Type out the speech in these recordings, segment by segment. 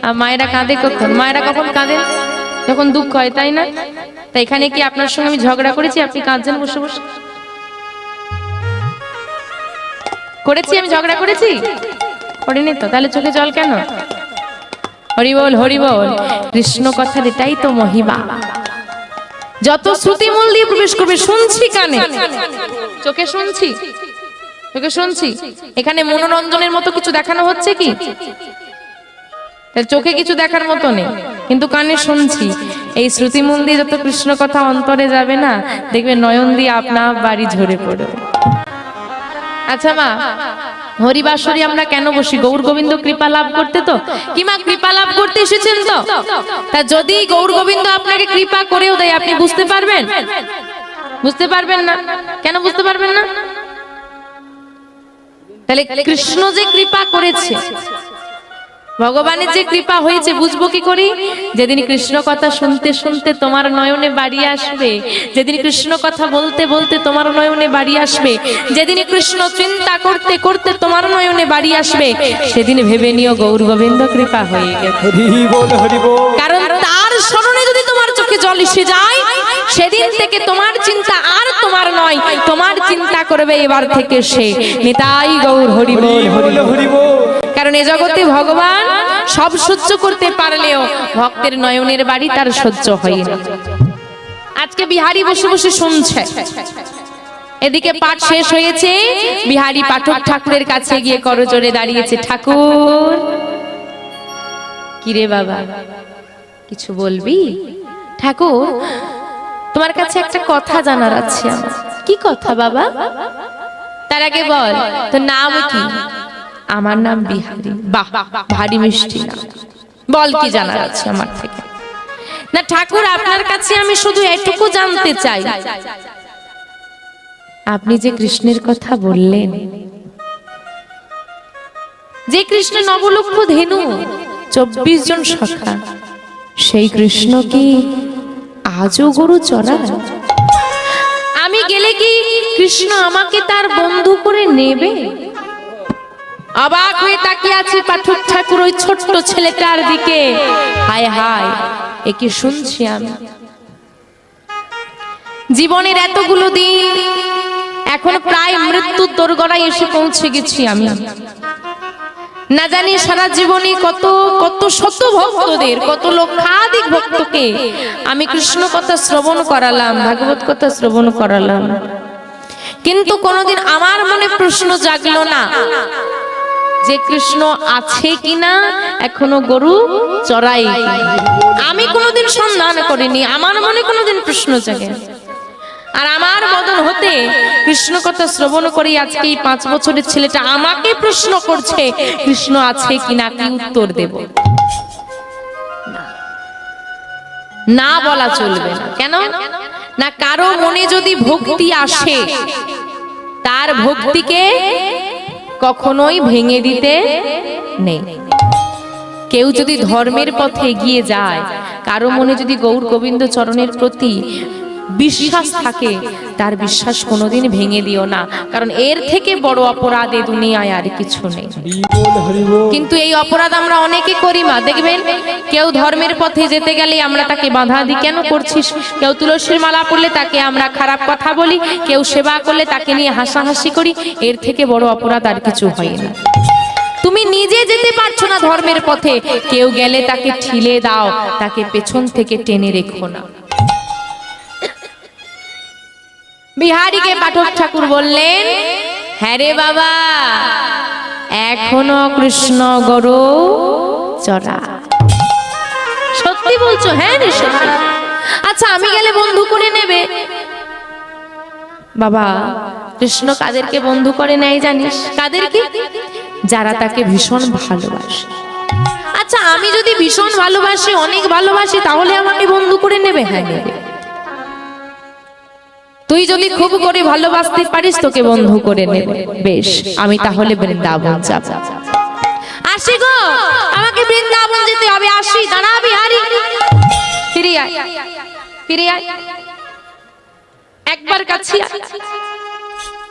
আর মায়েরা কাঁদে কখন? মায়েরা কখন কাঁদেন? যখন দুঃখ হয়, তাই না? তাই এখানে কি আপনার সঙ্গে আমি ঝগড়া করেছি? আপনি কাঁদছেন বসে বসে? করেছি? আমি ঝগড়া করেছি? করিনি তো, তাহলে চোখে জল কেন? হরি বল, হরি বল। কৃষ্ণ কথার এটাই তো মহিমা। যত শ্রুতি মূল দিয়ে প্রবেশ করবে, শুনছি কানে, চোখে শুনছি, চোখে শুনছি। এখানে মনোরঞ্জনের মতো কিছু দেখানো হচ্ছে কি? চোখে কিছু দেখার মতো নেই, কিন্তু কানে শুনছি। এই শ্রুতি মূল দিয়ে যত কৃষ্ণ কথা অন্তরে যাবে না, দেখবে নয়ন দিয়ে আপনা বাড়ি ঝরে পড়বে। আচ্ছা মা, হরিবাসরে আমরা কেন বসি? গৌর গোবিন্দ কৃপা লাভ করতে তো। কি মা, কৃপা লাভ করতে এসেছেন তো? তা যদি গৌর গোবিন্দ আপনাকে কৃপা করেও দেয়, আপনি বুঝতে পারবেন? বুঝতে পারবেন না। কেন বুঝতে পারবেন না? তাহলে কৃষ্ণ যে কৃপা করেছে, ভগবানের যে কৃপা হয়েছে, বুঝবো কি করি? যেদিন কৃষ্ণ কথা শুনতে শুনতে তোমার নয়নে বাড়ি আসবে, যেদিন কৃষ্ণ কথা বলতে বলতে তোমার নয়নে বাড়ি আসবে, যেদিন কৃষ্ণ চিন্তা করতে করতে তোমার নয়নে বাড়ি আসবে, সেদিন ভেবে নিও গৌর গোবিন্দ কৃপা হয়ে গেছে। কারণ তার স্মরণে যদি তোমার চোখে জল এসে যায়, সেদিন থেকে তোমার চিন্তা আর তোমার নয়, তোমার চিন্তা করবে এবার থেকে সে। নিতাই গৌর হরি বল, হরি বল। কারণ এ জগতে ভগবান সব সহ্য করতে পারলেও ভক্তের নয়নের বাড়ি তার সহ্য হয় না। আজকে বিহারী বসে বসে শুনছে, এদিকে পাঠ শেষ হয়েছে, বিহারী পাঠক ঠাকুরের কাছে গিয়ে করজোড়ে দাঁড়িয়েছে। ঠাকুর, কিরে বাবা, কিছু বলবি? ঠাকুর, তোমার কাছে একটা কথা জানার আছে আমার। কি কথা বাবা? তার আগে বল তোর নাম কি? আমার নাম বিহারী। বাহ, ভারী মিষ্টি নাম। বল কি জানার আছে আমার থেকে? না ঠাকুর, আপনার কাছে আমি শুধু এটুকু জানতে চাই, আপনি যে কৃষ্ণের কথা বললেন, যে কৃষ্ণ নবলক্ষ ধেনু, 24 জন সখা, সেই কৃষ্ণ কি আজও গরু চড়ায়? আমি গেলে কি কৃষ্ণ আমাকে তার বন্ধু করে নেবে? অবাক হয়ে তাকিয়ে আছে পাঠক ঠাকুর ওই ছোট্ট ছেলেটার দিকে। হায় হায়, একে শুনছি আমি। জীবনের এতগুলো দিন, এখন প্রায় মৃত্যুর দোরগোড়ায় এসে পৌঁছে গেছি আমি। না জানি সারা জীবনে কত কত শত ভক্তদের, কত লক্ষাধিক ভক্তকে আমি কৃষ্ণ কথা শ্রবণ করালাম, ভাগবত কথা শ্রবণ করালাম, কিন্তু কোনোদিন আমার মনে প্রশ্ন জাগলো না যে কৃষ্ণ আছে কিনা, এখনো গরু চড়াই। আমি কোনোদিন সন্ধান করিনি, আমার মনে কোনোদিন প্রশ্ন জাগে। আর আমার বদন হতে কৃষ্ণ কথা শ্রবণ করি আজকে এই 5 বছরের ছেলেটা আমাকে প্রশ্ন করছে কৃষ্ণ আছে কিনা, কি উত্তর দেব? না বলা চলবে না। কেন না? কারো মনে যদি ভক্তি আসে, তার ভক্তিকে কখনোই ভেঙে দিতে নেই। কেউ যদি ধর্মের পথে এগিয়ে যায়, কারো মনে যদি গৌর গোবিন্দ চরণের প্রতি বিশ্বাস থাকে, তার বিশ্বাস কোনোদিন ভেঙে দিও না, কারণ এর থেকে বড় অপরাধ এই দুনিয়ায় আর কিছু নেই। কিন্তু এই অপরাধ আমরা অনেকে করি মা, দেখবেন কেউ ধর্মের পথে যেতে গেলে আমরা তাকে বাধা দিই, কেন করছিস? কেউ তুলসীর মালা পড়লে তাকে আমরা খারাপ কথা বলি, কেউ সেবা করলে তাকে নিয়ে হাসাহাসি করি। এর থেকে বড় অপরাধ আর কিছু হয় না। তুমি নিজে যেতে পারছো না ধর্মের পথে, কেউ গেলে তাকে ঠেলে দাও, তাকে পেছন থেকে টেনে রেখো না। বিহারীকে পাঠক ঠাকুর বললেন, হ্যাঁ রে বাবা, এখনো কৃষ্ণ গরু চড়া। সত্যি বলছো? হ্যাঁ রে সত্যি। আচ্ছা আমি গেলে বন্ধু করে নেবে? বাবা, কৃষ্ণ কাদেরকে বন্ধু করে নেয় জানিস? কাদেরকে? যারা তাকে ভীষণ ভালোবাসে। আচ্ছা আমি যদি ভীষণ ভালোবাসি, অনেক ভালোবাসি, তাহলে আমাকে বন্ধু করে নেবে? হ্যাঁ নেবে। তুই যদি খুব করে ভালোবাসতে পারিস, তোকে বন্ধু করে নেবে। বেশ, আমি তাহলে বৃন্দাবন যাব। আসি গো, আমাকে বৃন্দাবন যেতে হবে। আসি, দাঁড়া বিহারী, ফিরে আয়, ফিরে আয়, একবার কাছে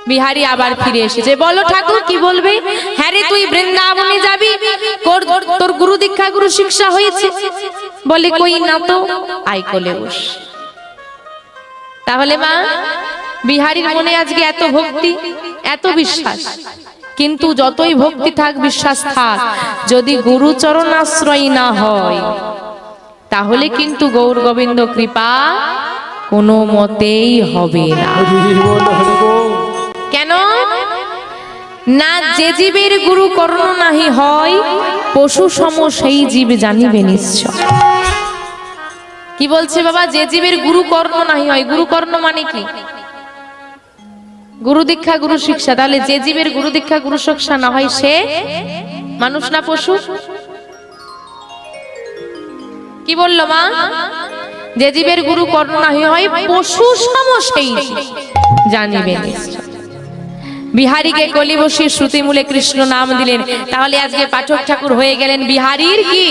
বিহারী আবার ফিরে এসেছে। বলো ঠাকুর কি বলবে? হ্যাঁ রে, তুই বৃন্দাবনে যাবি, তোর গুরু দীক্ষা গুরু শিক্ষা হয়েছে? বলে কই না তো। আই কোলে বস। তাহলে মা, বিহারীর মনে আজকে এত ভক্তি, এত বিশ্বাস, কিন্তু যতই ভক্তি থাক, বিশ্বাস থাক, যদি গুরু চরণাশ্রয় না হয় তাহলে কিন্তু গৌর গোবিন্দ কৃপা কোনো মতেই হবে না। কেন না? যে জীবের গুরু কর্ণ নাহি হয়, পশু সম সেই জীব জানিবে নিশ্চয়। কি বলছে বাবা? যে জীবের গুরু কর্ণ নাহি হয়। গুরু কর্ণ মানে কি? গুরু দীক্ষা গুরু শিক্ষা। তাহলে যে জীবের গুরু দীক্ষা গুরু শিক্ষা না হয় সে মানুষ না পশু? কি বললো মা? যে জীবের গুরু কর্ণ নাহি হয়, পশু সম সেই জানিবে নিশ্চয়। বিহারীকে কলি বসিয়ে শ্রুতি মূলে কৃষ্ণ নাম দিলেন। তাহলে আজকে পাঠক ঠাকুর হয়ে গেলেন বিহারীর কি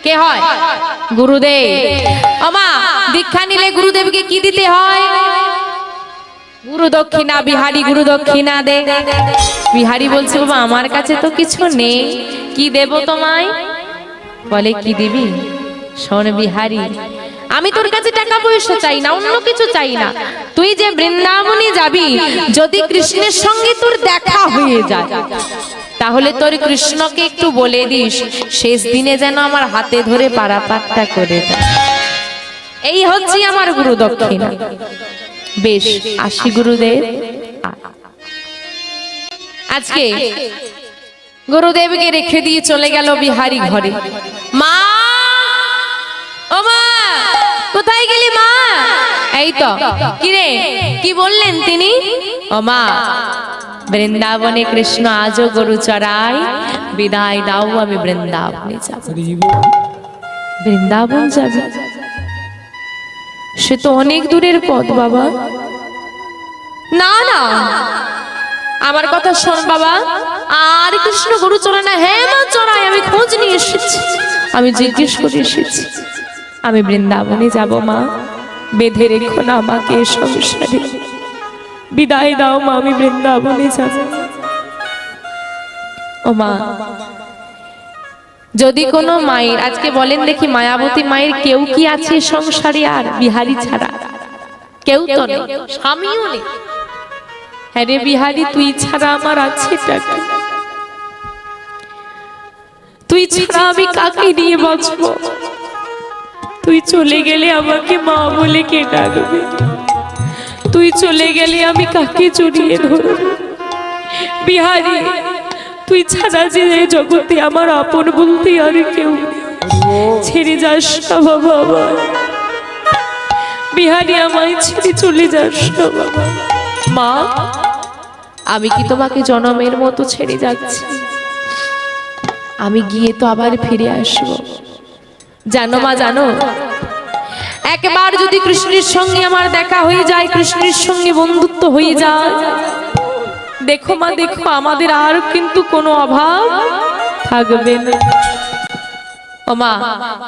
কে হয়? গুরুদেব। আমা, দীক্ষা নিলে গুরুদেবকে কি দিতে হয়? গুরু দক্ষিণা। বিহারী গুরু দক্ষিণা দে। বিহারী বলছে বাবা আমার কাছে তো কিছু নেই, কি দেব তোমায়? বলে কি দিবি? শোন বিহারী, আমি তোর কাছে টাকা পয়সা চাই না, অন্য কিছু চাই না। তুই যে বৃন্দাবনে যাবি, যদি কৃষ্ণের সঙ্গে তোর দেখা হয়ে যায়, তাহলে তোর কৃষ্ণকে একটু বলে দিস শেষ দিনে যেন আমার হাতে ধরে পারাপারটা করে দেয়। এই হচ্ছে আমার গুরু দক্ষিণা। বেশ, আসি গুরুদেব। আজকে গুরুদেবকে রেখে দিয়ে চলে গেল বিহারী ঘরে। মা, ও মা, কোথায় গেলি মা? এই তো। কিরে, কি বললেন তিনি? ও মা, বৃন্দাবনে কৃষ্ণ আজও গরু চড়াই, বিদায় দাও, আমি বৃন্দাবনে যাব। বৃন্দাবন যাবে? সে তো অনেক দূরের পথ বাবা। না না, আমার কথা শোন বাবা। আর কৃষ্ণ গরু চড়ায় না? হ্যাঁ মা চড়াই, আমি খোঁজ নিয়ে এসেছি, আমি জিজ্ঞেস করে এসেছি। আমি বৃন্দাবনে যাব মা, বেঁধে রেখো না আমাকে এ সংসারে, বিদায় দাও মা, আমি বৃন্দাবনে যাব। ও মা, যদি কোনো মায়ের, আজকে বলেন দেখি মায়াবতী মায়ের কেউ কি আছে সংসারে আর বিহারী ছাড়া? কেউ তো নেই, স্বামীও নেই। হ্যাঁ রে বিহারী, তুই ছাড়া আমার আছে টাকা, তুই ছাড়া আমি কাকে নিয়ে বাঁচবো? তুই চলে গেলে আমাকে মা বলে কে ডাকবে? তুই চলে গেলে আমি কাকে জড়িয়ে ধরব? বিহারী, তুই ছাড়া যে জগতে আমার আপন বলতে আর কেউ, ছেড়ে যাস না বাবা আমার। বিহারী, আমায় ছেড়ে চলে যাস না বাবা। মা, আমি কি তোমাকে জনমের মতো ছেড়ে যাচ্ছি? আমি গিয়ে তো আবার ফিরে আসব। জানো মা, জানো, একবার যদি কৃষ্ণের সঙ্গে আমার দেখা হয়ে যায়, কৃষ্ণের সঙ্গে বন্ধুত্ব হয়ে যায়, দেখো মা দেখো, আমাদের আর কিন্তু কোনো অভাব থাকবে না। ও মা,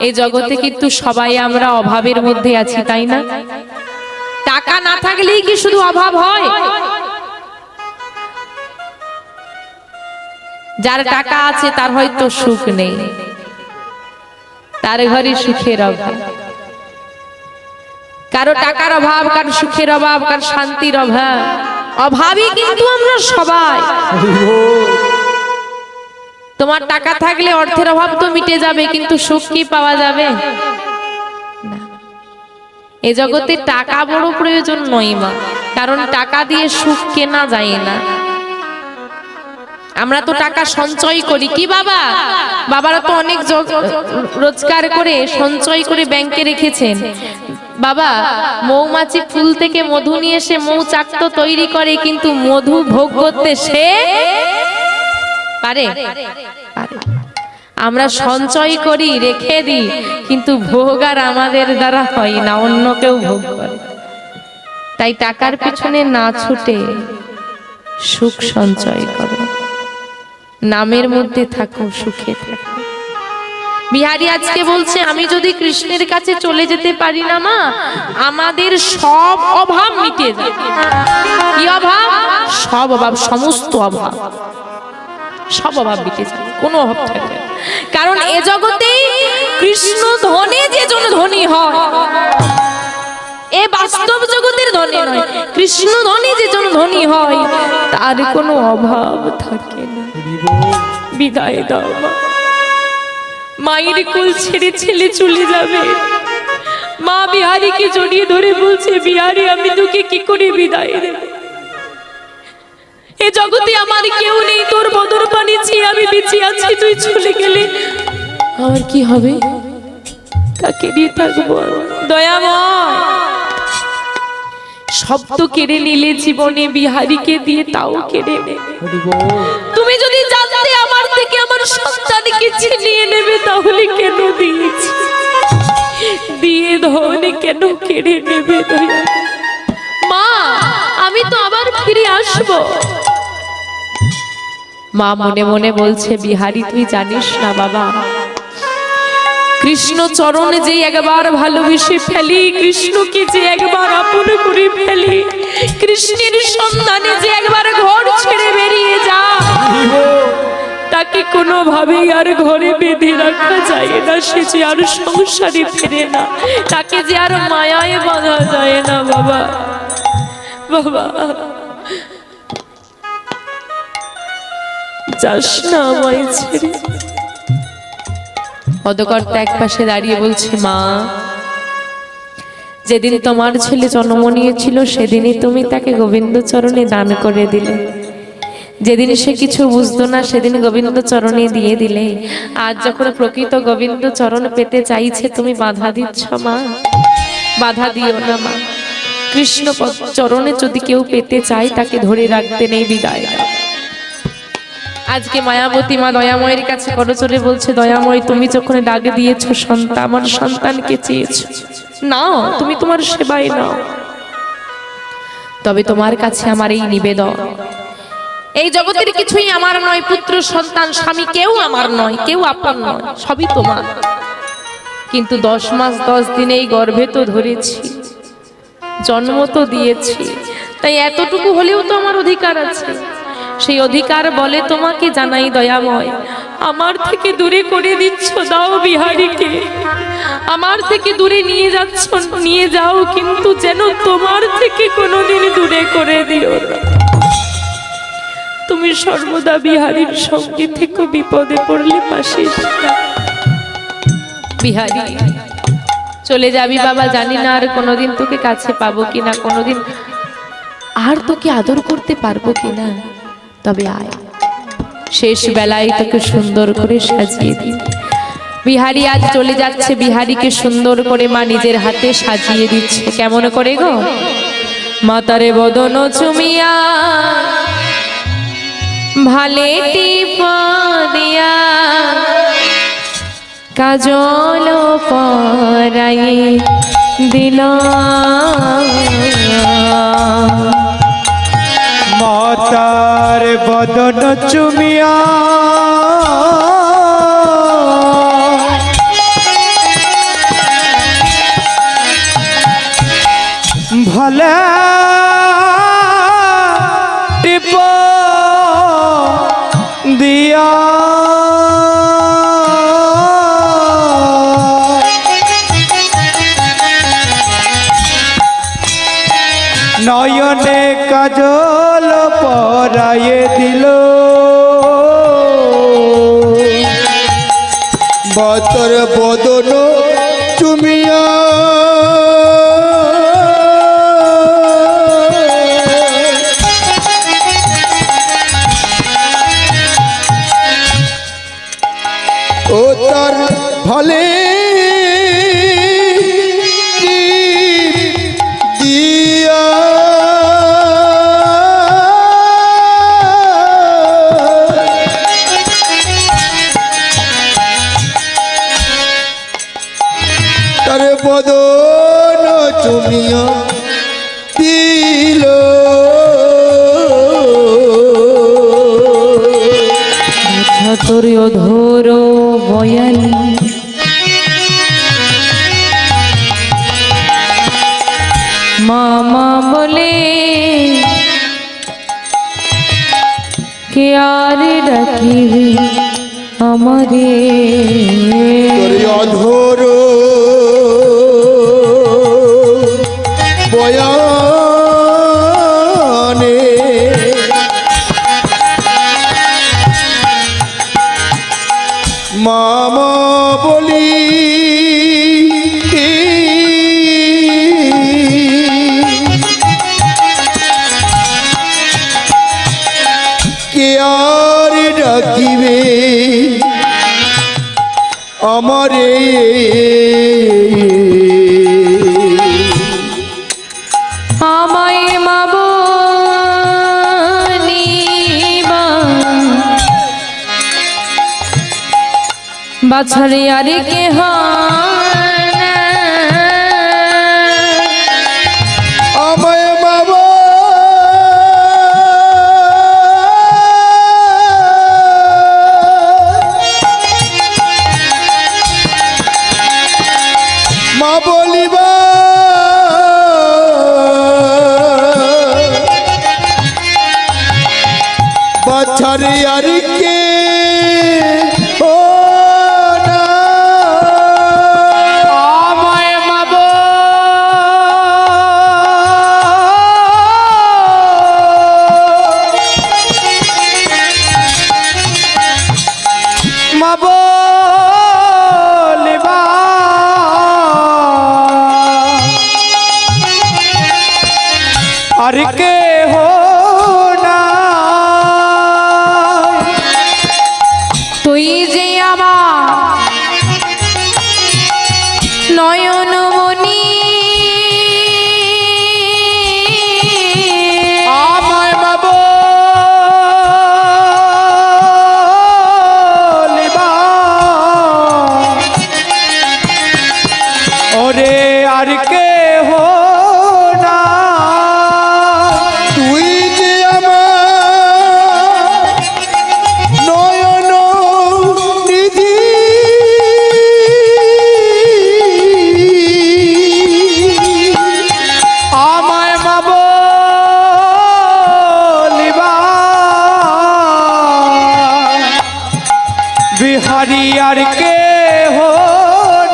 এই জগতে কিন্তু সবাই আমরা অভাবের মধ্যে আছি, তাই না? টাকা না থাকলেই কি শুধু অভাব হয়? যার টাকা আছে তার হয়তো সুখ নেই, তার ঘরে সুখের অভাব। কারো টাকার অভাব, কারো সুখের অভাব, কারো শান্তির অভাব। অভাবই কিন্তু আমরা সবাই। তোমার টাকা থাকলে অর্থের অভাব তো মিটে যাবে, কিন্তু সুখ কি পাওয়া যাবে? না। এ জগতে টাকা বড় প্রয়োজন নয় মা, কারণ টাকা দিয়ে সুখ কেনা যায় না। আমরা তো টাকা সঞ্চয় করি। কি বাবা, বাবারা তো অনেক রোজগার করে সঞ্চয় করে ব্যাংকে রেখেছেন। বাবা, মৌমাছি ফুল থেকে মধু নিয়ে এসে মৌচাক তো তৈরি করে, কিন্তু মধু ভোগ করতে সে পারে? আমরা সঞ্চয় করি, রেখে দিই, কিন্তু ভোগ আর আমাদের দ্বারা হয় না, অন্য কেউ ভোগ করে। তাই টাকার পিছনে না ছুটে সুখ সঞ্চয় করো, নামের মধ্যে থাকো, সুখে থাকো। বিহারী আজকে বলছে আমি যদি কৃষ্ণের কাছে চলে যেতে পারি না মা, আমাদের সব অভাব মিটে যাবে। কি অভাব? সব অভাব, সমস্ত অভাব, সব অভাব মিটে যাবে, কোনো অভাব থাকবে না। কারণ এ জগতে কৃষ্ণ ধনে যে জন ধনী হয়, এ বাস্তব জগতের ধনী নয়, কৃষ্ণ ধনে যে জন ধনী হয় তার কোনো অভাব থাকে না। বিদায় দাও মা, মায়ের কোল ছেড়ে ছেলে চলে যাবে। মা বিহারীকে জড়িয়ে ধরে বলছে, বিহারী আমি তোকে কি করে বিদায় দেব? এ জগতে আমার কেউ নেই, তোর বদর পানি চেয়ে আমি বেঁচে আছি, তুই চলে গেলে আমার কি হবে? কাকে দিয়ে থাকবো? দয়াময়, সব তো কেড়ে নিলে জীবনে, বিহারীকে দিয়ে তাও কেড়ে নে। তুমি যদি জানতে আমার থেকে আমার সন্তানকে ছিনিয়ে নেবে তাহলে কেন দিয়েছি? দিয়ে ধনে কেন কেড়ে নেবে? দয়া মা, আমি তো আবার ফিরে আসবো। মা মনে মনে বলছে, বিহারী তুই জানিস না বাবা, কৃষ্ণ চরণে যে একবার ভালোবেসে ফেলি, কৃষ্ণকে যে একবার আপন করে ফেলি, কৃষ্ণের সন্ধানে যে একবার ঘর ছেড়ে বেরিয়ে যা, তাকে কোনোভাবেই আর ঘরে বেঁধে রাখা যায় না। সে যে আর সংসারে ফেরে না, তাকে যে আর মায়ায় বাঁধা যায় না। বাবা বাবা যাস না আমায় ছেড়ে। পদকর্তা এক পাশে দাঁড়িয়ে বলছে, মা যেদিন তোমার ছেলে জন্ম নিয়েছিল সেদিনই তুমি তাকে গোবিন্দ চরণে দান করে দিলে। যেদিন সে কিছু বুঝতো না সেদিন গোবিন্দ চরণে দিয়ে দিলে। আজ যখন প্রকৃত গোবিন্দ চরণ পেতে চাইছে তুমি বাধা দিচ্ছ মা, বাধা দিও না মা। কৃষ্ণ চরণে যদি কেউ পেতে চায় তাকে ধরে রাখতে নেই, বিদায়। আজকে মায়াবতী মা দয়াময়ের কাছে করজোরে বলছে, দয়াময় তুমি যখন ডাক দিয়েছো সন্তান, আমার সন্তানকে চেয়েছো, নাও তুমি তোমার সেবায় নাও। তবে তোমার কাছে আমার এই নিবেদন, এই জগতের কিছুই আমার নয়, পুত্র সন্তান স্বামী কেউ আমার নয়, কেউ আপন নয়, সবই তোমার। কিন্তু 10 মাস 10 দিন এই গর্ভে তো ধরেছি, জন্ম তো দিয়েছি, তাই এতটুকু হলেও তো আমার অধিকার আছে। সেই অধিকার বলে তোমাকে জানাই দয়াময়, আমার থেকে দূরে করে দিচ্ছ, দাও বিহারীকে। আমার থেকে দূরে নিয়ে যাচ্ছ, নিয়ে যাও, কিন্তু যেন তোমার থেকে কোনোদিন দূরে করে দিও না। তুমি সর্বদা বিহারীর সঙ্গে থেকে বিপদে পড়লে পাশে বিহারী চলে যাবি বাবা, জানি না আর কোনোদিন তোকে কাছে পাবো কিনা, কোনোদিন আর তোকে আদর করতে পারবো কিনা, তবে আয়, শেষ বেলায় তোকে সুন্দর করে সাজিয়ে দিই। বিহারী আজ চলে যাচ্ছে, বিহারীকে সুন্দর করে মা নিজের হাতে সাজিয়ে দিচ্ছে। কেমন করে গো? মাতারে বদন চুমিয়া ভালে টিপ দিয়া, কাজল পরাই দিল, মাতার বদন চুমিয়া ভালে টিপ দিয়া, নয়নে কাজল পরায়ে দিল, বতর বদন চুমিয়া ও তার ভালে দিয়া, তার বদন চুমিয়া দিল, তোর অধর বয়ালি ডাকিবে আমারে তোর অধর বয়ানে মামা বলি কে আর ডাকিবে আমারে আমায় মা বলিবা বাছারে আরে কে হয় আমায় বাবা মা বলিবা বাছারে আর কে ও না আমায় মা মা বলিবা আর কে হো না তুই যে আমার নয়নমণি আমায় মা বলিবা ওরে আর কে হো না তুই যে আমার নয়ন নিধি আমায় মা বলিবা বিহারি আর কে হো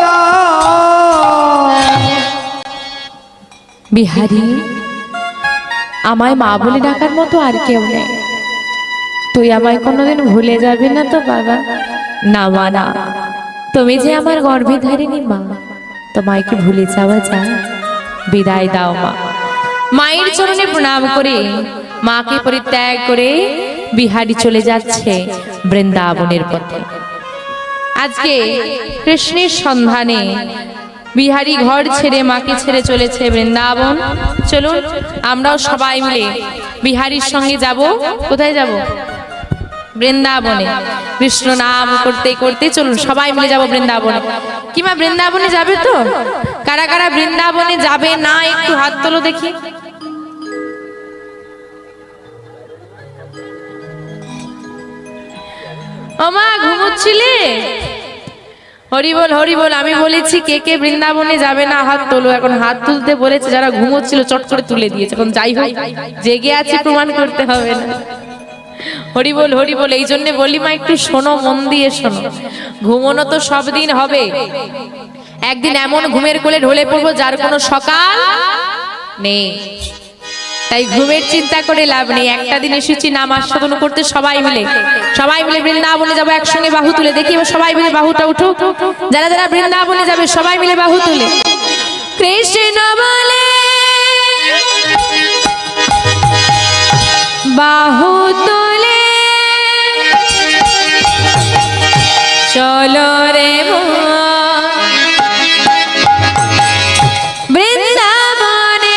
না বিহারি আমায় মা বলে ডাকার মতো আর কেউ নেই তুই আমায় কোনোদিন ভুলে যাবি না তো বাবা না মা না তুমি যে আমার গর্ভে ধারিনি মা তোমায় কি ভুলে যাওয়া যায় বিদায় দাও মা মায়ের চরণে প্রণাম করে মাকে পরিত্যাগ করে বিহারি চলে যাচ্ছে বৃন্দাবনের পথে আজকে কৃষ্ণের সন্ধানে বিহারি ঘর ছেড়ে মাকে ছেড়ে চলেছে বৃন্দাবন চলুন আমরাও সবাই মিলে বিহারির সঙ্গে যাব কোথায় যাব বৃন্দাবনে কৃষ্ণ নাম করতে করতে চলুন সবাই মিলে যাব বৃন্দাবনে কিমা বৃন্দাবনে যাবে তো কারা কারা বৃন্দাবনে যাবে না একটু হাত তোলো দেখি ওমা ঘুমোচ্ছিলে হরিবল হরিবল আমি বলেছি কে কে বৃন্দাবনে যাবে না হাত তোলো এখন হাত তুলতে বলেছে যারা ঘুমোচ্ছিল চট করে তুলে দিয়েছে এখন যাই হোক জেগে আছে প্রমাণ করতে হবে না হরিবল হরিবল এই জন্য বলি মা একটু শোনো মন দিয়ে শোনো ঘুমোনো তো সব দিন হবে একদিন এমন ঘুমের কোলে ঢলে পড়বো যার কোনো সকাল নেই তাই ঘুমের চিন্তা করে লাভ নেই একটা দিন এসেছি নাম আস্বাদন করতে সবাই মিলে বৃন্দাবনে যাবো একসঙ্গে বাহু তুলে দেখি এবার সবাই মিলে বাহুটা উঠুক যারা যারা বৃন্দাবনে যাবে সবাই মিলে বাহু তুলে কৃষ্ণ বলে বাহু তুলে চলো রে বৃন্দাবনে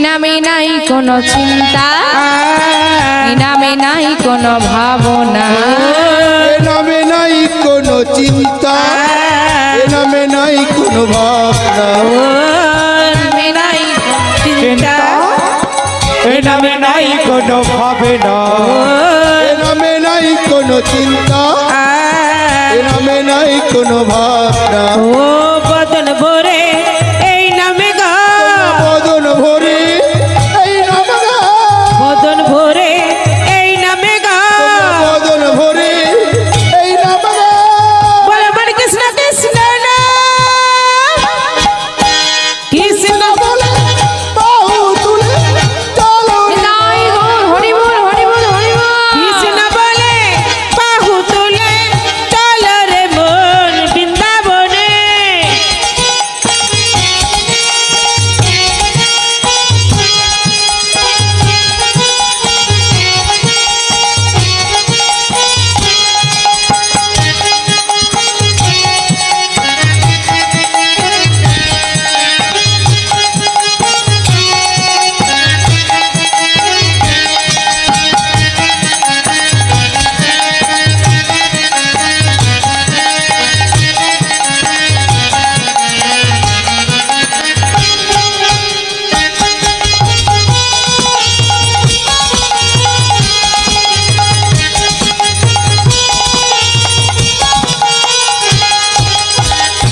নামে নাই কোনো চিন্তা, এ নামে নাই কোনো ভাবনা, এ নামে নাই কোনো চিন্তা, এ নামে নাই কোনো ভাবনা, নামে নাই চিন্তা, এ নামে নাই কোনো ভাবনা, এ নামে নাই কোনো চিন্তা, এ নামে নাই কোনো ভাবনা। ও বদন ভরে এই নামে গা, বদন ভরে এই নামে গা, বদন ভরে এই নামে গা, বদন ভরে এই নামে গা। বল আমার কৃষ্ণ কৃষ্ণ না, কৃষ্ণ বলে বাহু তুলে চলো রে। নাই গো হরি বল হরি বল হরি বল। কৃষ্ণ বলে বাহু তুলে চল রে মন বৃন্দাবনে।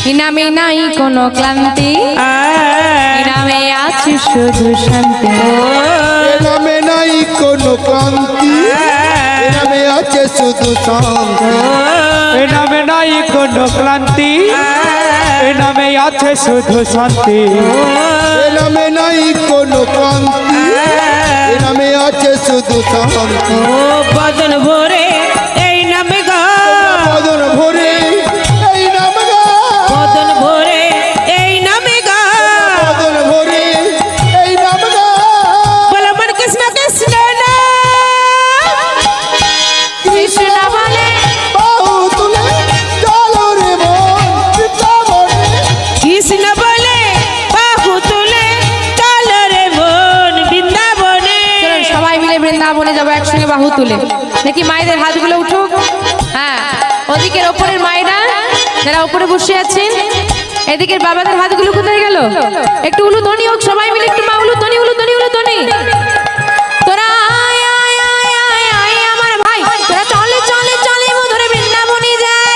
এ নামে নাই কোনো ক্লান্তি, এ নামে আছে শুধু শান্তি, এ নামে নাই কোনো ক্লান্তি, এ নামে আছে শুধু শান্তি, এ নামে নাই কোনো ক্লান্তি, এ নামে আছে শুধু শান্তি, এ নামে নাই কোনো ক্লান্তি, এ নামে আছে শুধু শান্তি। ও বদন ভরে এই নামে গা, বদন ভরে এই নামে গা, বদন ভরে এই নামে গা, বদন ভরে এই নামে গা। বল আমার কৃষ্ণ কৃষ্ণ না, কৃষ্ণ বলে বাহু তুলে চলো রে মন বৃন্দাবনে। কৃষ্ণ বলে বাহু তুলে চল রে মন বৃন্দাবনে। চলুন সবাই মিলে বৃন্দাবনে যাবো একসঙ্গে বাহু তুলে। দেখি মায়েদের হাতগুলো উঠুক। হ্যাঁ, ওদিকের ওপরের মায়েরা যারা উপরে বসে আছেন, এদিকের বাবাদের হাতগুলো কোথায় গেল? একটু উলু ধ্বনি হোক, সবাই মিলে একটু মা উলু ধ্বনি, উলু ধ্বনি, উলু ধ্বনি। তোরা আয় আয় আয় আয় আয় আমার ভাই, তোরা চলে চলে চলে মধুরে বৃন্দাবনে যায়।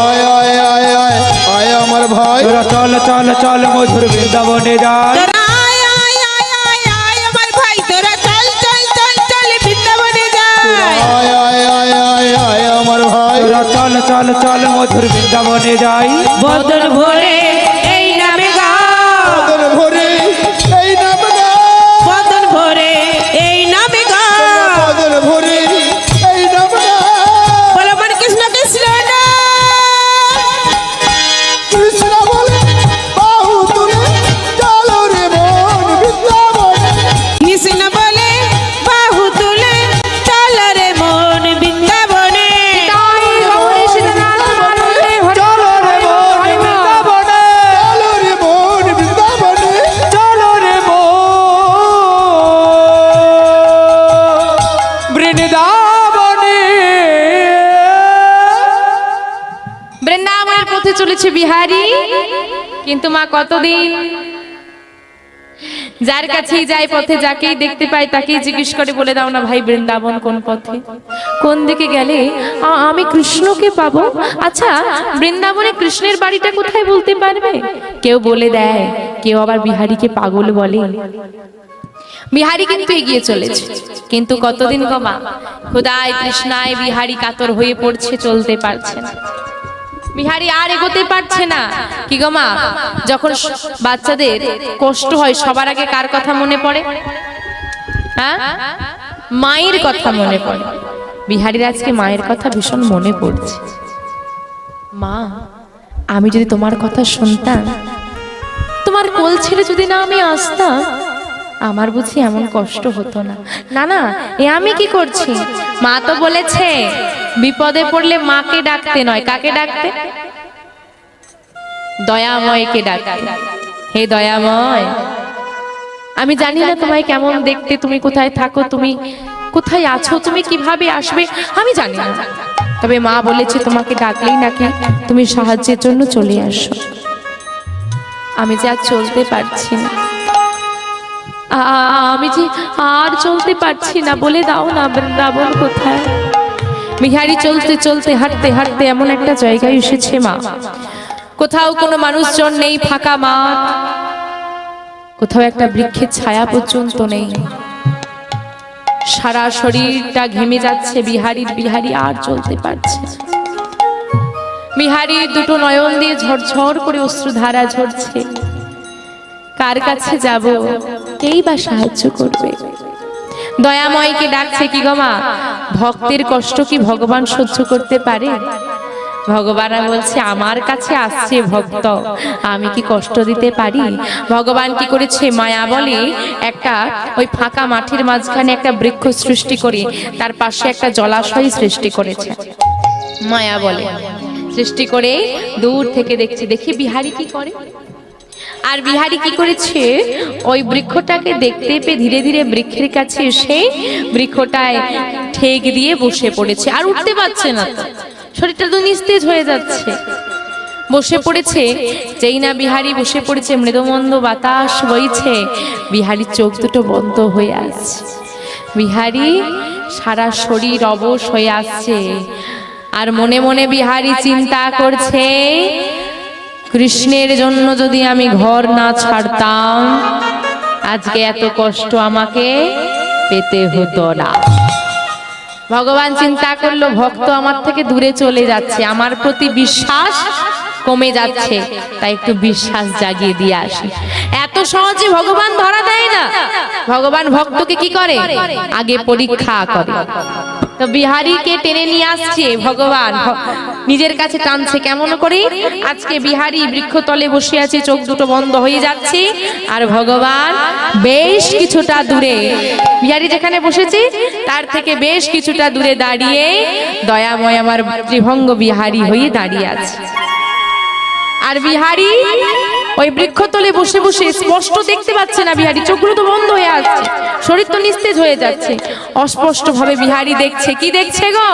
আয় আয় আয় আয় আয় আমার ভাই, তোরা চল চল চল মধুর বৃন্দাবনে যায়। তোরা আয় আয় আয় আয় আয় আমার ভাই, তোরা চল চল চল চল বৃন্দাবনে যায়। আয় আয় আয় আয় আয় আমার ভাই, তোরা চল চল চল মধুর বৃন্দাবনে যাই। বদন ভরে এই নামে গা, বদন ভরে এই নামে গা, বদন ভরে এই নামে গা, বদন ভরে এই নামে গা। বল আমার কৃষ্ণ কৃষ্ণ না, কৃষ্ণ বলে বাহু তুলে চলো রে মন বৃন্দাবনে। কৃষ্ণ বলে বাহু তুলে চল রে মন বৃন্দাবনে। তাই গৌরী সীতানাথ বন্দে হরি চলো রে মন হরি বল। বৃন্দাবনে, চলো রে মন বৃন্দাবনে। চলো রে মন বৃন্দাবনে। বৃন্দাবনের পথে চলেছে বিহারী, কিন্তু মা কতদিন যার কাছেই যায় পথে যাকেই দেখতে পায় তাকেই জিজ্ঞেস করে, বলে দাও না ভাই বৃন্দাবন কোন পথে, কোন দিকে গেলে আমি কৃষ্ণকে পাবো? আচ্ছা, বৃন্দাবনে কৃষ্ণের বাড়িটা কোথায় বলতে পারবে? কেউ বলে দেয়, কেউ আবার বিহারীকে পাগল বলে। বিহারী কিন্তু এগিয়ে চলেছে, কিন্তু কতদিন গো মা, খোদায় কৃষ্ণায় বিহারী কাতর হয়ে পড়ছে, চলতে পারছে না। বিহারী আর এগোতে পারছে না। কি গো মা, যখন বাচ্চাদের কষ্ট হয় সবার আগে কার কথা মনে পড়ে? হ্যাঁ, মায়ের কথা মনে পড়ে। বিহারীর আজকে মায়ের কথা ভীষণ মনে পড়ছে। মা, আমি যদি তোমার কথা শুনতাম, তোমার কোল ছেড়ে যদি না আমি আসতাম, আমার বুঝি এমন কষ্ট হতো না। না না, এ আমি কি করছি? মা তো বলেছে বিপদে পড়লে মাকে ডাকতে নয়, কাকে ডাকতে? দয়াময়কে ডাকতে। হে দয়াময়, আমি জানি না তোমায় কেমন দেখতে, তুমি কোথায় থাকো, তুমি কোথায় আছো, তুমি কিভাবে আসবে আমি জানি না, তবে মা বলেছে তোমাকে ডাকলেই নাকি তুমি সাহায্যের জন্য চলে আসো। আমি যে আর চলতে পারছি না, আমি যে আর চলতে পারছি না, বলে দাও না বৃন্দাবন কোথায়। বিহারী চলতে চলতে হাঁটতে হাঁটতে এমন একটা জায়গায় এসেছে মা, কোথাও কোনো মানুষজন নেই, ফাঁকা মাঠ, কোথাও একটা বৃক্ষের ছায়া পর্যন্ত নেই, সারা শরীরটা ঘেমে যাচ্ছে বিহারী আর চলতে পারছে না। বিহারীর দুটো নয়ন দিয়ে ঝরঝর করে অশ্রুধারা ঝরছে। কার কাছে যাব, কেই বা সাহায্য করবে? দয়াময়কে ডাকছে, কি গো মা, ভক্তের কষ্ট কি ভগবান সহ্য করতে পারে? ভগবান বলছে, আমার কাছে আসছে ভক্ত, আমি কি কষ্ট দিতে পারি? ভগবান কি করেছে, মায়া বলে একটা ওই ফাঁকা মাঠের মাঝখানে একটা বৃক্ষ সৃষ্টি করে তার পাশে একটা জলাশয় সৃষ্টি করেছে। মায়া বলে সৃষ্টি করে দূর থেকে দেখছে, দেখি বিহারী কি করে। আর বিহারী কি করেছে, ওই বৃক্ষটাকে দেখতে পেয়ে ধীরে ধীরে বৃক্ষের কাছে এসে বৃক্ষটায় ঠেক দিয়ে বসে পড়েছে। আর উঠতে পারছে না, শরীরটা তো নিস্তেজ হয়ে যাচ্ছে, বসে পড়েছে। যেই না বিহারী বসে পড়েছে, মৃদুমন্দ বাতাস বইছে, বিহারীর চোখ দুটো বন্ধ হয়ে আসছে। বিহারী সারা শরীর অবশ হয়ে আসছে, আর মনে মনে বিহারী চিন্তা করছে, কৃষ্ণের জন্য যদি আমি ঘর না ছাড়তাম, আজকে এত কষ্ট আমাকে পেতে হতো না। ভগবান চিন্তা করলো, ভক্ত আমার থেকে দূরে চলে যাচ্ছে, আমার প্রতি বিশ্বাস কমে যাচ্ছে, তাই একটু বিশ্বাস জাগিয়ে দিয়ে আসি। এত সহজে ভগবান ধরা দেয় না, ভগবান ভক্তকে কি করে, আগে পরীক্ষা করে। তো বিহারীকে টেনে নিয়ে আসছে ভগবান, নিজের কাছে টানছে। কেমন করে? আজকে বিহারী বৃক্ষতলে বসে আছে, চোখ দুটো বন্ধ হয়ে যাচ্ছে, আর ভগবান বেশ কিছুটা দূরে, বিহারী যেখানে বসেছে তার থেকে বেশ কিছুটা দূরে দাঁড়িয়ে দয়াময় আমার ত্রিভঙ্গ বিহারী হয়ে দাঁড়িয়ে আছে। আর বিহারী ওই বৃক্ষতলে বসে বসে স্পষ্ট দেখতে পাচ্ছে না, বিহারী চোখগুলো তো বন্ধ হয়ে আসছে, শরীর তো নিস্তেজ হয়ে যাচ্ছে, অস্পষ্ট ভাবে বিহারী দেখছে। কি দেখছে গো?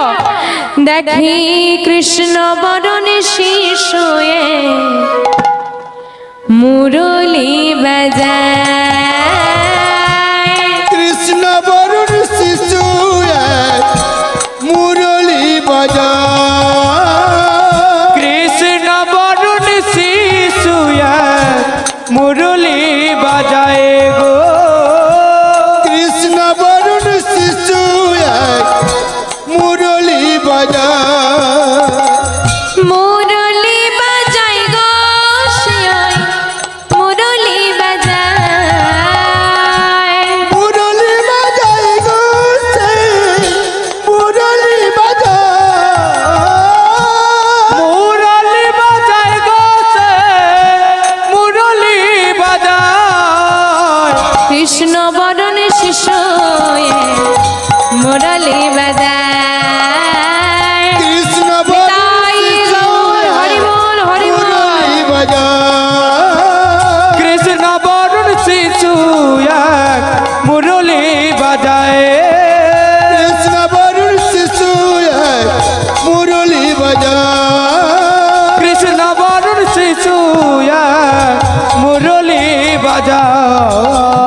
দেখি কৃষ্ণ বরণে শিশুয়ে মুরলি বাজায়, কৃষ্ণ বরুণ শিশু মুরলি বাজায়, কৃষ্ণ বরুণ শিশু মুরলি বাজায় গো, কৃষ্ণ বরুণ শিশু মুরলি বাজায়, মুরলি বাজায় গো, শিয়ায় মুরলি বাজায়, মুরলি বাজায় গো, সে মুরলি বাজায়, মুরলি বাজায় গো, সে মুরলি বাজায়, কৃষ্ণ বরণ শিশু মুরলি বাজায়, কৃষ্ণ বরুণ তাই শিশু গৌর হরি বল হরি বল। মুরলি বাজায়, কৃষ্ণ বরুণ শিশু মুরলি বাজায়, কৃষ্ণ বরুণ শিশু মুরলি বাজায়, কৃষ্ণ বরুণ শিশু মুরলি বাজায়।